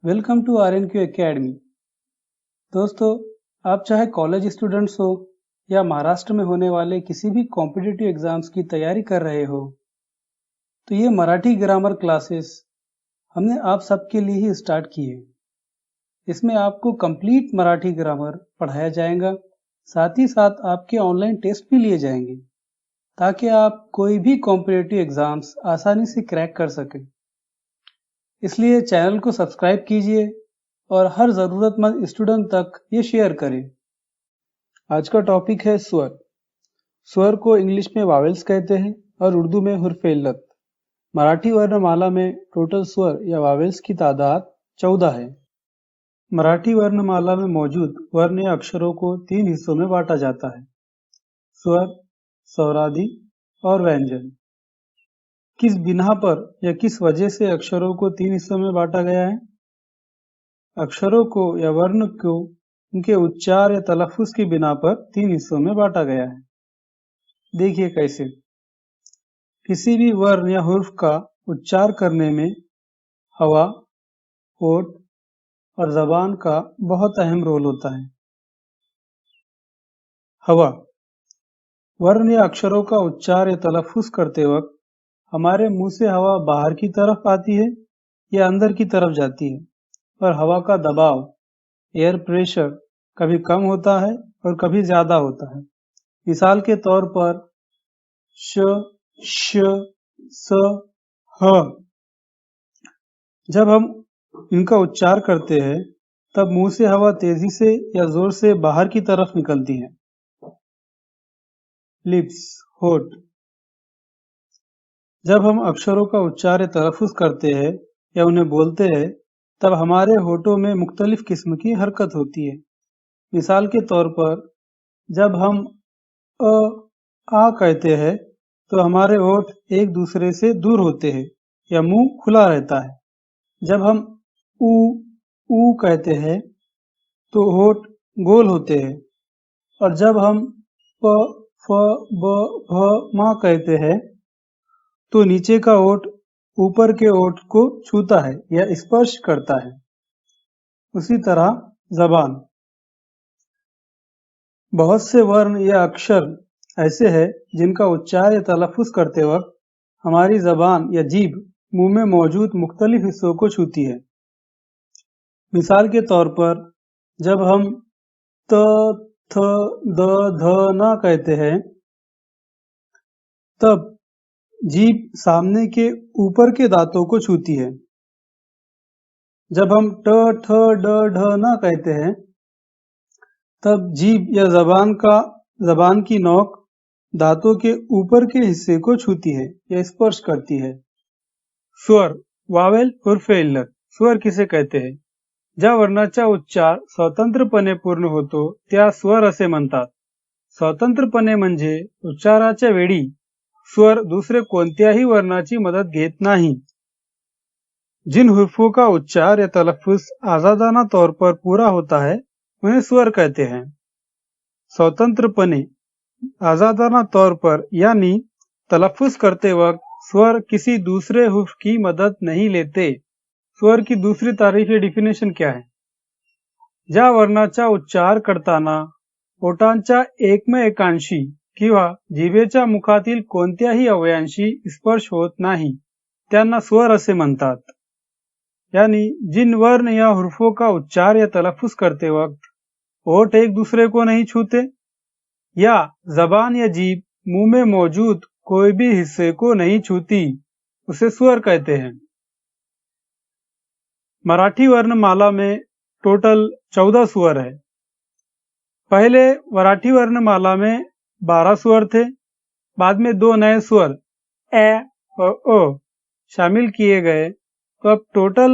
Welcome to RNQ academy. दोस्तों, आप चाहे कॉलेज स्टूडेंट्स हो या महाराष्ट्र में होने वाले किसी भी कॉम्पिटिटिव एग्जाम्स की तैयारी कर रहे हो, तो ये मराठी ग्रामर क्लासेस हमने आप सबके लिए ही स्टार्ट की है। इसमें आपको कंप्लीट मराठी ग्रामर पढ़ाया जाएगा, साथ ही साथ आपके ऑनलाइन टेस्ट भी लिए जाएंगे ताकि आप कोई भी कॉम्पिटिटिव एग्जाम्स आसानी से क्रैक कर सकें। इसलिए चैनल को सब्सक्राइब कीजिए और हर ज़रूरतमंद स्टूडेंट तक ये शेयर करें। आज का टॉपिक है स्वर। स्वर को इंग्लिश में वावेल्स कहते हैं और उर्दू में हुर्फ-ए इल्लत। मराठी वर्णमाला में टोटल स्वर या वावेल्स की तादाद 14 है। मराठी वर्णमाला में मौजूद वर्ण या अक्षरों को 3 हिस्सों में बांटा जाता है: स्वर, स्वरादि और व्यंजन। किस बिना पर या किस वजह से अक्षरों को 3 हिस्सों में बांटा गया है? अक्षरों को या वर्ण को उनके उच्चार या तलफ़्फ़ुज़ की बिना पर 3 हिस्सों में बांटा गया है। देखिए कैसे। किसी भी वर्ण या हुर्फ का उच्चार करने में हवा, होठ और ज़बान का बहुत अहम रोल होता है। हवा। वर्ण या अक्षरों का उच्चार या तलफ़्फ़ुज़ करते वक्त हमारे मुंह से हवा बाहर की तरफ आती है या अंदर की तरफ जाती है, और हवा का दबाव, एयर प्रेशर, कभी कम होता है और कभी ज्यादा होता है। मिसाल के तौर पर श, श, स, ह। जब हम इनका उच्चार करते हैं तब मुंह से हवा तेजी से या जोर से बाहर की तरफ निकलती है। लिप्स, होठ। जब हम अक्षरों का उच्चार या तलफ़्फ़ुज़ करते हैं या उन्हें बोलते हैं तब हमारे होठों में मुख्तलिफ किस्म की हरकत होती है। मिसाल के तौर पर जब हम अ, आ कहते हैं तो हमारे होठ एक दूसरे से दूर होते हैं या मुंह खुला रहता है। जब हम ऊ ऊ कहते हैं तो होठ गोल होते हैं, और जब हम प फ ब भ म कहते हैं तो नीचे का होठ ऊपर के होठ को छूता है या स्पर्श करता है। उसी तरह जबान। बहुत से वर्ण या अक्षर ऐसे हैं जिनका उच्चार या तलफ़्फ़ुज़ करते वक्त हमारी जबान या जीभ मुंह में मौजूद मुख्तलिफ हिस्सों को छूती है। मिसाल के तौर पर जब हम त, थ, द, ध, न कहते हैं तब जीभ सामने के ऊपर के दांतों को छूती है। जब हम ट, ठ, ड, ढ, न कहते हैं तब जीभ या जबान की नोक दांतों के ऊपर के हिस्से को छूती है या स्पर्श करती है। स्वर, वावेल हुर्फ-ए इल्लत। स्वर किसे कहते हैं? ज्या वर्णाचा उच्चार स्वतंत्रपणे पूर्ण होतो त्या स्वर असे म्हणतात। स्वतंत्रपणे म्हणजे उच्चाराच्या वेळी स्वर दूसरे कोणत्याही वर्णाची मदद घेत नाही। जिन हुर्फों का उच्चार या तलफ़्फ़ुज़ आजादाना तौर पर पूरा होता है उन्हें स्वर कहते हैं। स्वतंत्रपणे, आजादाना तौर पर यानी तलफ़्फ़ुज़ करते वक्त स्वर किसी दूसरे हुर्फ की मदद नहीं लेते। स्वर की दूसरी तारीफ या डिफिनेशन क्या है? ज्या वर्णाचा उच्चार करताना ओठांच्या एकमेकांशी किंवा जिभेच्या मुखातील कोणत्याही अवयवांशी स्पर्श होत नाही त्यांना स्वर असे म्हणतात। यानी जिन वर्ण या हुर्फों का उच्चार या तलफ़्फ़ुज़ करते वक्त होठ एक दूसरे को नहीं छूते या जबान या जीभ मुंह में मौजूद कोई भी हिस्से को नहीं छूती, उसे स्वर कहते हैं। मराठी वर्णमाला में टोटल 14 स्वर है। पहले मराठी वर्णमाला में 12 स्वर थे, बाद में 2 नए स्वर ए और ओ शामिल किए गए, तो अब टोटल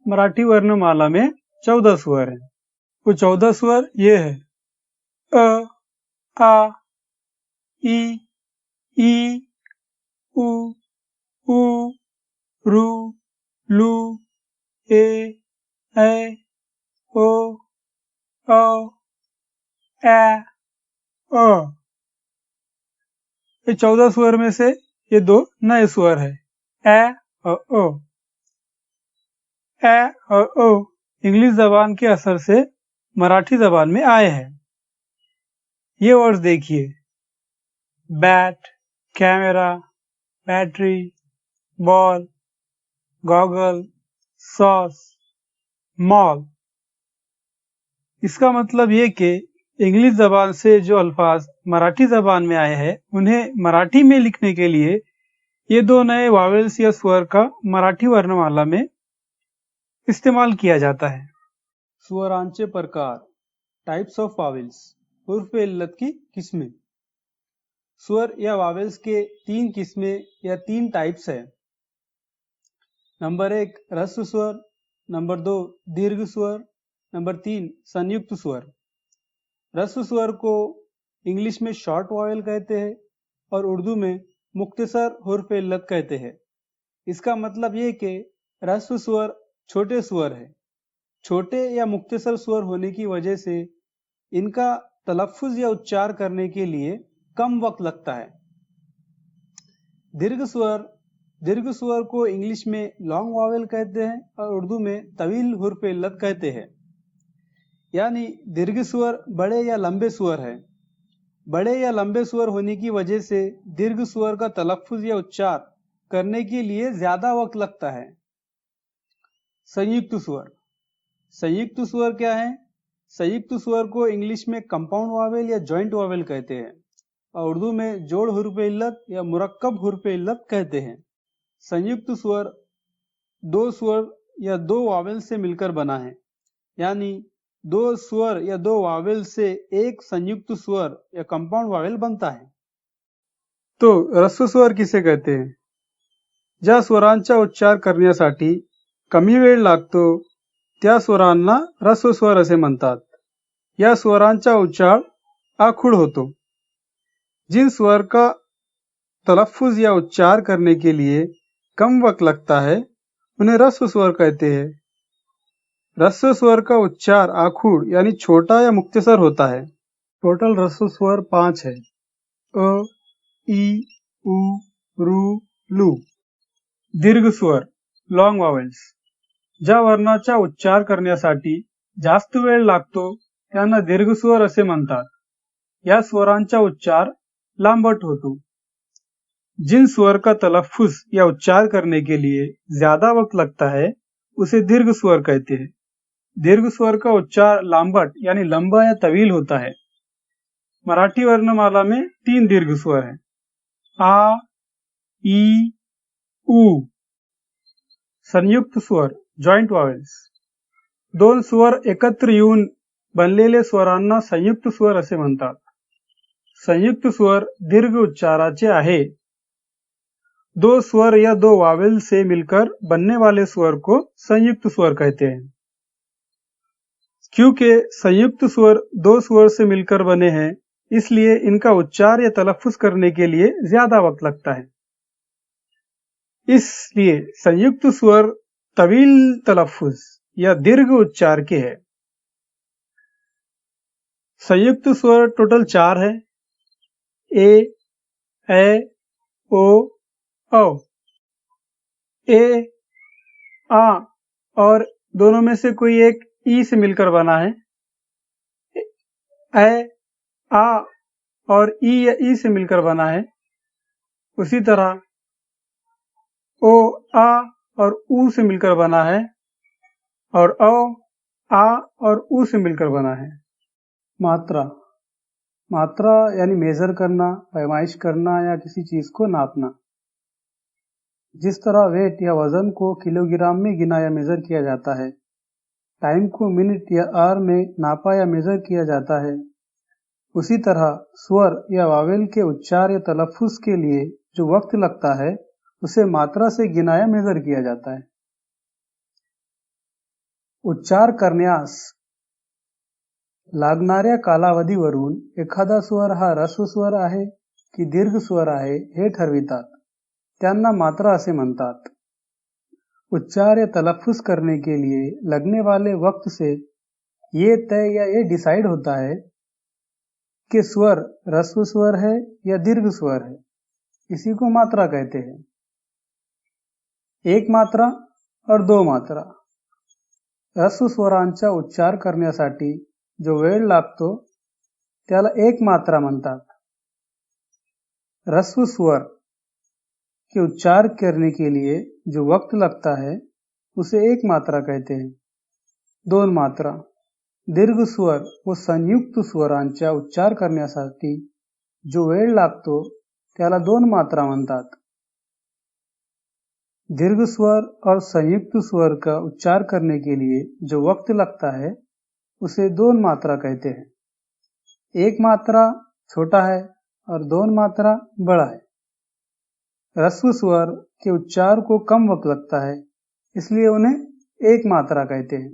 मराठी वर्णमाला में 14 स्वर हैं। वो 14 स्वर ये है: अ, आ, ई, ई, उ, ऊ, रू, लू, ए, ओ, औ, ए, अ। ये 14 स्वर में से ये 2 नए स्वर है, ए और ओ। ए और ओ इंग्लिश जबान के असर से मराठी जबान में आए हैं। ये वर्ड्स देखिए, bat, camera, battery, ball, goggle, sauce, mall. इसका मतलब ये कि इंग्लिश जबान से जो अल्फाज मराठी जबान में आए हैं उन्हें मराठी में लिखने के लिए ये दो नए वावेल्स या स्वर का मराठी वर्णमाला में इस्तेमाल किया जाता है। स्वरांचे प्रकार, टाइप्स ऑफ वावेल्स, उर्फ इल्लत की किस्में। स्वर या वावेल्स के तीन किस्में या तीन टाइप्स है। नंबर 1 ह्रस्व स्वर, नंबर 2 दीर्घ स्वर, नंबर 3 संयुक्त स्वर। ह्रस्व स्वर को इंग्लिश में शॉर्ट वावेल कहते हैं और उर्दू में मुख्तसर हुर्फ इल्लत कहते हैं। इसका मतलब ये कि ह्रस्व स्वर छोटे स्वर है। छोटे या मुख्तसर स्वर होने की वजह से इनका तलफ्फुज या उच्चार करने के लिए कम वक्त लगता है। दीर्घ स्वर को इंग्लिश में लॉन्ग वावेल कहते हैं और उर्दू में तवील हुर्फ इल्लत कहते हैं। यानी दीर्घ स्वर बड़े या लंबे स्वर है। बड़े या लंबे स्वर होने की वजह से दीर्घ स्वर का तलफ्फुज या उच्चार करने के लिए ज्यादा वक्त लगता है। संयुक्त स्वर। संयुक्त स्वर क्या है? संयुक्त स्वर को इंग्लिश में कंपाउंड वावेल या जॉइंट वावेल कहते हैं और उर्दू में जोड़ हुर्फ इल्लत या मुरक्कब हुर्फ इल्लत कहते हैं। संयुक्त स्वर दो स्वर या दो वावेल से मिलकर बना है। यानी दो स्वर या दो वावेल से एक संयुक्त स्वर या कंपाउंड वावेल बनता है। तो ह्रस्व स्वर किसे कहते हैं? ज्या स्वरांचा उच्चार करण्यासाठी कमी वेळ लागतो त्या स्वरांना ह्रस्व स्वर असे म्हणतात। या स्वरांचा उच्चार आखुड़ होतो। जिन स्वर का तलफ्फुज या उच्चार करने के लिए कम वक्त लगता है उन्हें ह्रस्व स्वर कहते हैं। ह्रस्व स्वर का उच्चार आखुड़ यानी छोटा या मुख्तसर होता है। टोटल ह्रस्व स्वर 5 है। अ, ई, उ, रू, लू। दीर्घ स्वर लॉन्ग वावेल्स। ज्या वर्णाचा उच्चार करण्यासाठी जास्त वेळ लागतो त्यांना दीर्घ स्वर असे म्हणतात। या स्वरांचा उच्चार लांबट होतो। जिन स्वर का तलफ्फुज या उच्चार करने के लिए ज्यादा वक्त लगता है उसे दीर्घ स्वर कहते हैं। दीर्घ स्वर का उच्चार लांबट यानी लंबा या तवील होता है। मराठी वर्णमाला में 3 दीर्घ स्वर हैं, आ, ई, उ। संयुक्त स्वर जॉइंट वावेल्स। दोन स्वर एकत्र येऊन बनलेले स्वरांना संयुक्त स्वर असे म्हणतात। संयुक्त स्वर दीर्घ उच्चाराचे आहे। दो स्वर या दो वावेल से मिलकर बनने वाले स्वर को संयुक्त स्वर कहते हैं। क्योंकि संयुक्त स्वर दो स्वर से मिलकर बने हैं इसलिए इनका उच्चार या तलफ्फुज करने के लिए ज्यादा वक्त लगता है। इसलिए संयुक्त स्वर तवील तलफ्फुज या दीर्घ उच्चार के है। संयुक्त स्वर टोटल 4 है। ए, ओ, औ। ए, आ और दोनों में से कोई एक ई से मिलकर बना है। ए, आ और ई या ई से मिलकर बना है। उसी तरह ओ, आ और ऊ से मिलकर बना है और औ, आ और ऊ से मिलकर बना है। मात्रा। मात्रा यानी मेजर करना, पैमाइश करना या किसी चीज को नापना। जिस तरह वेट या वजन को किलोग्राम में गिना या मेजर किया जाता है, टाइम को मिनट या आवर में नापा या मेजर किया जाता है, उसी तरह स्वर या वावेल के उच्चार या तलफ्फुज के लिए जो वक्त लगता है उसे मात्रा से गिना या मेजर किया जाता है। उच्चार करण्यास लागणाऱ्या कालावधीवरून एखादा स्वर हा ह्रस्व स्वर आहे की दीर्घ स्वर आहे हे ठरवितात, त्यांना मात्रा असे म्हणतात। उच्चार या तलफ्फुज करने के लिए लगने वाले वक्त से ये तय या ये डिसाइड होता है कि स्वर ह्रस्व स्वर है या दीर्घ स्वर है। इसी को मात्रा कहते हैं। एक मात्रा और दो मात्रा। ह्रस्व स्वरांचा उच्चार करण्यासाठी जो वेळ लागतो त्याला एक मात्रा म्हणतात. ह्रस्व स्वर के उच्चार करने के लिए जो वक्त लगता है उसे एक मात्रा कहते हैं. दोन मात्रा. दीर्घ स्वर व संयुक्त स्वरांचा उच्चार करण्यासाठी जो वेळ लागतो त्याला दोन मात्रा म्हणतात. दीर्घ स्वर और संयुक्त स्वर का उच्चार करने के लिए जो वक्त लगता है उसे दोन मात्रा कहते हैं. एक मात्रा छोटा है और दोन मात्रा बड़ा है. ह्रस्व स्वर के उच्चार को कम वक्त लगता है इसलिए उन्हें एक मात्रा कहते हैं.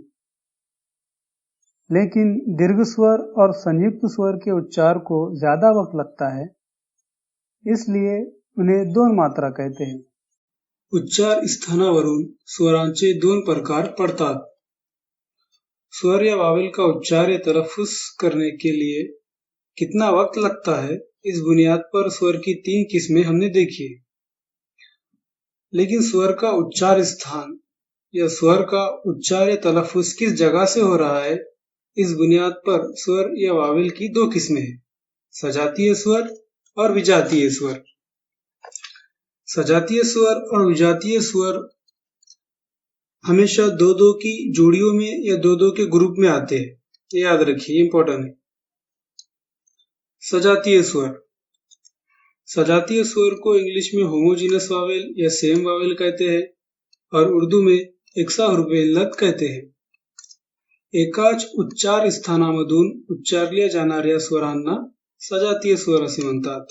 लेकिन दीर्घ स्वर और संयुक्त स्वर के उच्चार को ज्यादा वक्त लगता है इसलिए उन्हें दोन मात्रा कहते हैं. उच्चार स्थानावरून स्वरांचे दोन प्रकार पडतात. स्वर या वावेल का उच्चार या तलफ्फुज करने के लिए कितना वक्त लगता है, इस बुनियाद पर स्वर की तीन किस्में हमने देखी है. लेकिन स्वर का उच्चार स्थान या स्वर का उच्चार या तलफ्फुज किस जगह से हो रहा है, इस बुनियाद पर स्वर या वावेल की दो किस्में हैं, सजातीय स्वर और विजातीय स्वर. सजातीय स्वर और विजातीय स्वर हमेशा दो दो की जोड़ियों में या दो दो के ग्रुप में आते हैं. ये याद रखिए, इंपॉर्टेंट है. सजातीय स्वर. सजातीय स्वर को इंग्लिश में होमोजीनस वावेल या सेम वावेल कहते हैं और उर्दू में एकसाहुरुपे इल्लत कहते हैं. एकाच उच्चार स्थानामधून उच्चारल्या जाणाऱ्या स्वरांना सजातीय स्वर असे म्हणतात.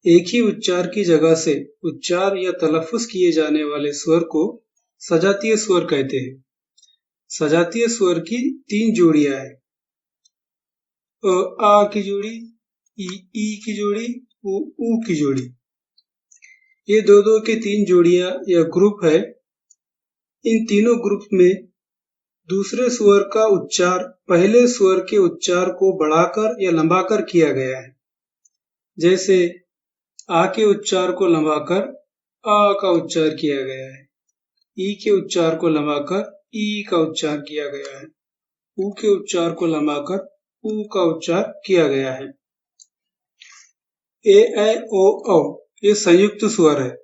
एक ही उच्चार की जगह से उच्चार या तलफ्फुज किए जाने वाले स्वर को सजातीय स्वर कहते हैं. सजातीय स्वर की तीन जोड़ियां हैं. आ की जोड़ी, ई की जोड़ी, ऊ की जोड़ी. ये दो दो के तीन जोड़ियां या ग्रुप है. इन तीनों ग्रुप में दूसरे स्वर का उच्चार पहले स्वर के उच्चार को बढ़ाकर या लंबाकर किया गया है. जैसे आ के उच्चार को लंबाकर आ का उच्चार किया गया है. ई के उच्चार को लंबाकर ई का उच्चार किया गया है. ऊ के उच्चार को लंबाकर ऊ का उच्चार किया गया है. ए, ऐ, ओ, औ ये संयुक्त स्वर है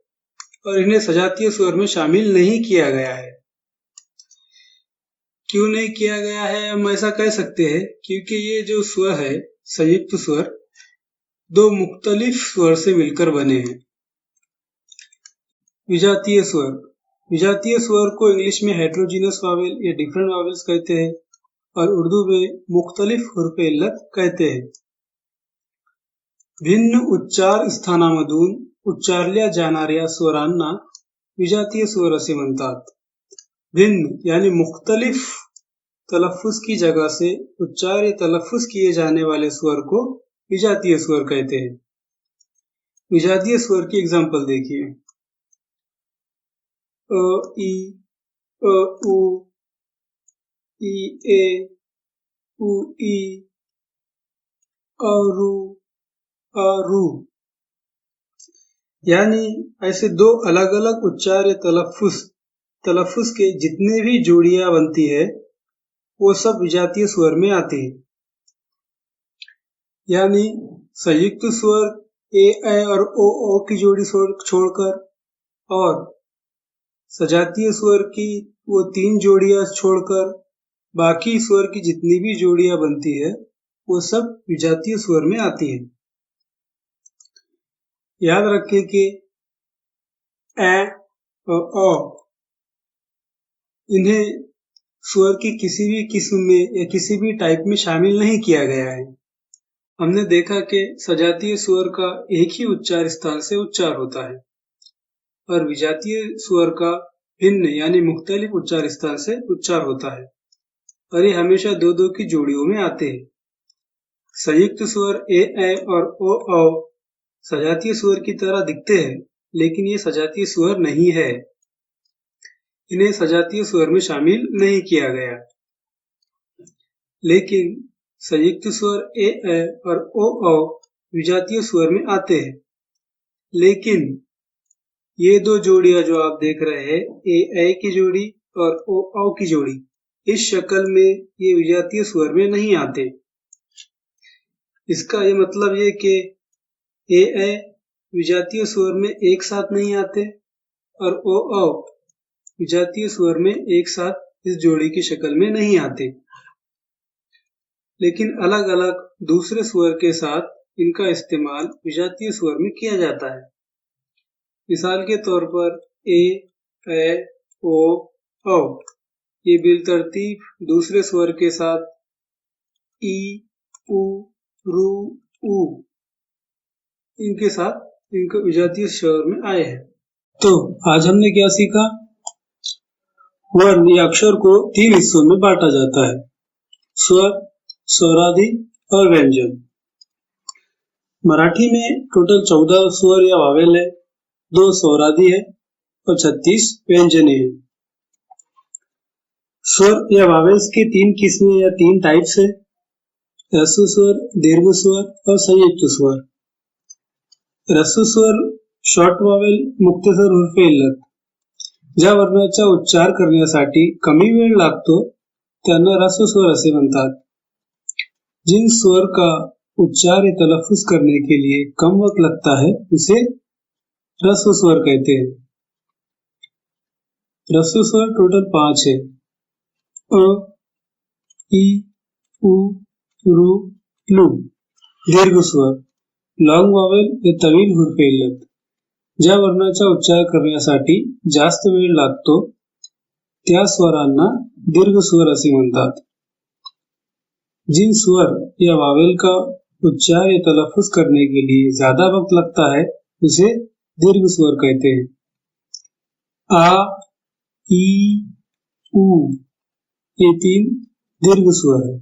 और इन्हें सजातीय स्वर में शामिल नहीं किया गया है. क्यों नहीं किया गया है? हम ऐसा कह सकते हैं क्योंकि ये जो स्वर है, संयुक्त स्वर, दो मुख्तलिफ स्वर से मिलकर बने हैं. विजातीय स्वर. विजातीय स्वर को इंग्लिश में हेट्रोजीनस वावेल या डिफरेंट वावेल्स कहते हैं और उर्दू में मुख्तलिफ हुर्फे इल्लत कहते हैं. भिन्न उच्चार स्थानामधून उच्चारल्या जाणाऱ्या स्वरांना विजातीय स्वर असे म्हणतात. भिन्न यानी मुख्तलिफ तलफ्फुज की जगह से उच्चार या तलफ्फुज किए जाने वाले स्वर को विजातीय स्वर कहते हैं. विजातीय स्वर की एग्जाम्पल देखिए. अ, ई, अ, उ, ई, ए, उ, ई, औरु, अरु. यानी ऐसे दो अलग अलग उच्चार या तलफ्फुज के जितने भी जोड़ियां बनती है वो सब विजातीय स्वर में आती है. यानी संयुक्त स्वर ए, ऐ और ओ की जोड़ी छोड़कर और सजातीय स्वर की वो तीन जोड़ियां छोड़कर बाकी स्वर की जितनी भी जोड़ियां बनती है वो सब विजातीय स्वर में आती है. याद रखें कि ऐ और औ इन्हें स्वर की किसी भी किस्म में या किसी भी टाइप में शामिल नहीं किया गया है. हमने देखा कि सजातीय स्वर का एक ही उच्चार स्थान से उच्चार होता है और विजातीय स्वर का भिन्न यानी मुख्तलिफ उच्चार स्थान से उच्चार होता है और ये हमेशा दो दो की जोड़ियों में आते हैं. संयुक्त स्वर ए, ऐ और ओ, औ सजातीय स्वर की तरह दिखते हैं लेकिन ये सजातीय स्वर नहीं है. इन्हें सजातीय स्वर में शामिल नहीं किया गया. लेकिन संयुक्त स्वर ए, ऐ और ओ, औ विजातीय स्वर में आते हैं. लेकिन ये दो जोड़ियां जो आप देख रहे हैं, ए, ऐ की जोड़ी और ओ, औ की जोड़ी, इस शक्ल में ये विजातीय स्वर में नहीं आते। इसका ये मतलब ये कि ए विजातीय स्वर में एक साथ नहीं आते और ओ विजातीय स्वर में एक साथ इस जोड़ी की शक्ल में नहीं आते, लेकिन अलग अलग दूसरे स्वर के साथ इनका इस्तेमाल विजातीय स्वर में किया जाता है। मिसाल के तौर पर ए ओ ये बिलतरतीब दूसरे स्वर के साथ ई उ रू उ इनके साथ इनका विजातीय स्वर में आए हैं। तो आज हमने क्या सीखा? वर्ण या अक्षर को 3 हिस्सों में बांटा जाता है: स्वर, स्वरादि और व्यंजन। मराठी में टोटल 14 स्वर या वावेल है, 2 स्वरादि है और 36 व्यंजने हैं। स्वर या वावेल्स की 3 किस्में या 3 टाइप्स है: ह्रस्व स्वर, दीर्घ स्वर और संयुक्त स्वर। ह्रस्व स्वर शॉर्ट वावेल मुक्तसर उर्फे इल्लत. ज्या वर्णाचा उच्चार करण्यासाठी कमी वेळ लागतो त्यांना ह्रस्व स्वर असे म्हणतात. जिन स्वर का उच्चार या तलफ्फुज करने के लिए कम वक्त लगता है उसे ह्रस्व स्वर कहते हैं. ह्रस्व स्वर टोटल 5 है: अ, ई, उ, रू, लू. दीर्घ स्वर लॉन्ग वावेल या तवील उर्फे इल्लत. ज्या वर्णाचा उच्चार करण्यासाठी जास्त वेळ लागतो त्या स्वरांना दीर्घ स्वर असे म्हणतात. जिन स्वर या वावेल का उच्चार या तलफ्फुज करने के लिए ज्यादा वक्त लगता है उसे दीर्घ स्वर कहते हैं. आ, ई, उ ये 3 दीर्घ स्वर है.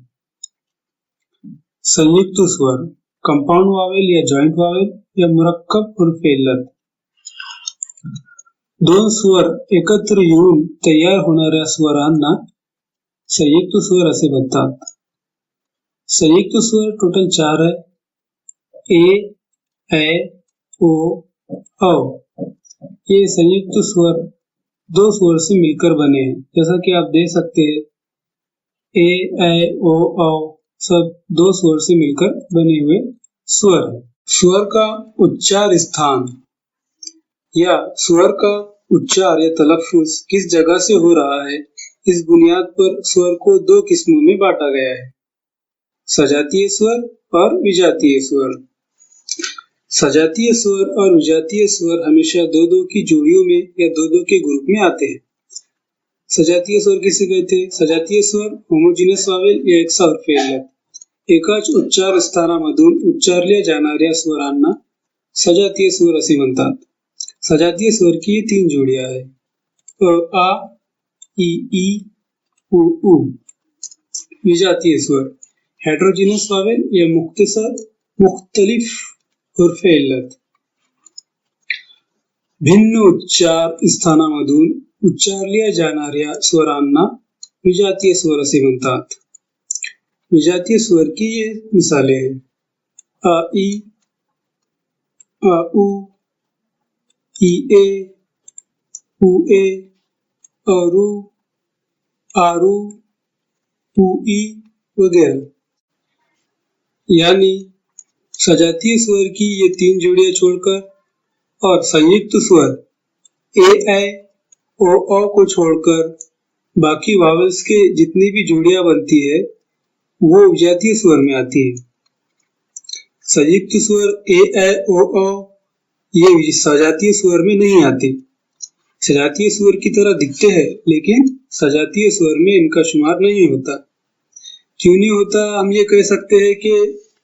संयुक्त स्वर कंपाउंड वावेल या जॉइंट वावेल या मुरक्कब उर्फे इल्लत. 2 स्वर एकत्र येऊन तयार होणाऱ्या स्वरांना संयुक्त स्वर असे म्हणतात. संयुक्त स्वर टोटल 4 है: ए, ओ, औ. ये संयुक्त स्वर 2 स्वर से मिलकर बने हैं. जैसा कि आप देख सकते हैं ए, ओ, औ सब 2 स्वर से मिलकर बने हुए स्वर है. स्वर का उच्चार स्थान या स्वर का उच्चार या तलफ्फुज किस जगह से हो रहा है, इस बुनियाद पर स्वर को 2 किस्मों में बांटा गया है: सजातीय स्वर और विजातीय स्वर. सजातीय स्वर और विजातीय स्वर हमेशा 2-2 की जोड़ियों में या 2-2 के ग्रुप में आते हैं. सजातीय स्वर किसे कहते हैं? सजातीय स्वर होमोजिनस वावेल या एकसारखे इल्लत. एकाच उच्चार स्थानामधून उच्चारल्या जाणाऱ्या स्वरांना सजातीय स्वर असे म्हणतात. सजातीय स्वर की 3 जोड़ियां है: अ, आ, ई, उ, ऊ. विजातीय स्वर हेटेरोजीनस वावेल या मुख्तसर मुख्तलिफ उर्फे इल्लत. भिन्न उच्चार स्थानामधून उच्चारल्या जाणाऱ्या स्वरांना विजातीय स्वर असे म्हणतात. विजातीय स्वर की ये मिसालें हैं: अ, ई, अ, उ, ई, ए, उ, ए, अरू, आरू, उ, ई वगैरह. यानी सजातीय स्वर की ये 3 जोड़ियां छोड़कर और संयुक्त स्वर ए, ओ को छोड़कर बाकी वावेल्स के जितनी भी जोड़ियां बनती है वो विजातीय स्वर में आती है. संयुक्त स्वर ए, ओ ये सजातीय स्वर में नहीं आते. सजातीय स्वर की तरह दिखते हैं लेकिन सजातीय स्वर में इनका शुमार नहीं होता. क्यों नहीं होता? हम ये कह सकते हैं कि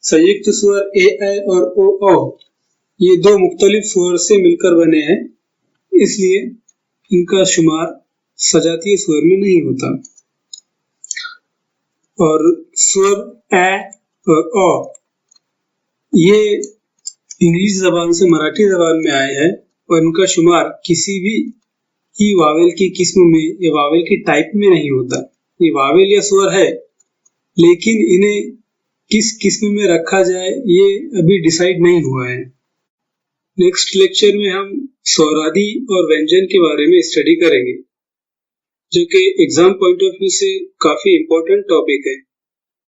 संयुक्त स्वर ए और ओ ये 2 मुख्तलिफ स्वर से मिलकर बने हैं, इसलिए इनका शुमार सजातीय स्वर में नहीं होता. और स्वर ए और ओ ये इंग्लिश जबान से मराठी जबान में आए हैं और इनका शुमार किसी भी ही वावेल की किस्म में या वावेल की टाइप में नहीं होता. ये वावेल या स्वर है लेकिन इन्हें किस किस्म में रखा जाए ये अभी डिसाइड नहीं हुआ है. नेक्स्ट लेक्चर में हम स्वरादि और व्यंजन के बारे में स्टडी करेंगे. जो कि एग्जाम पॉइंट ऑफ व्यू से काफी इम्पोर्टेंट टॉपिक है।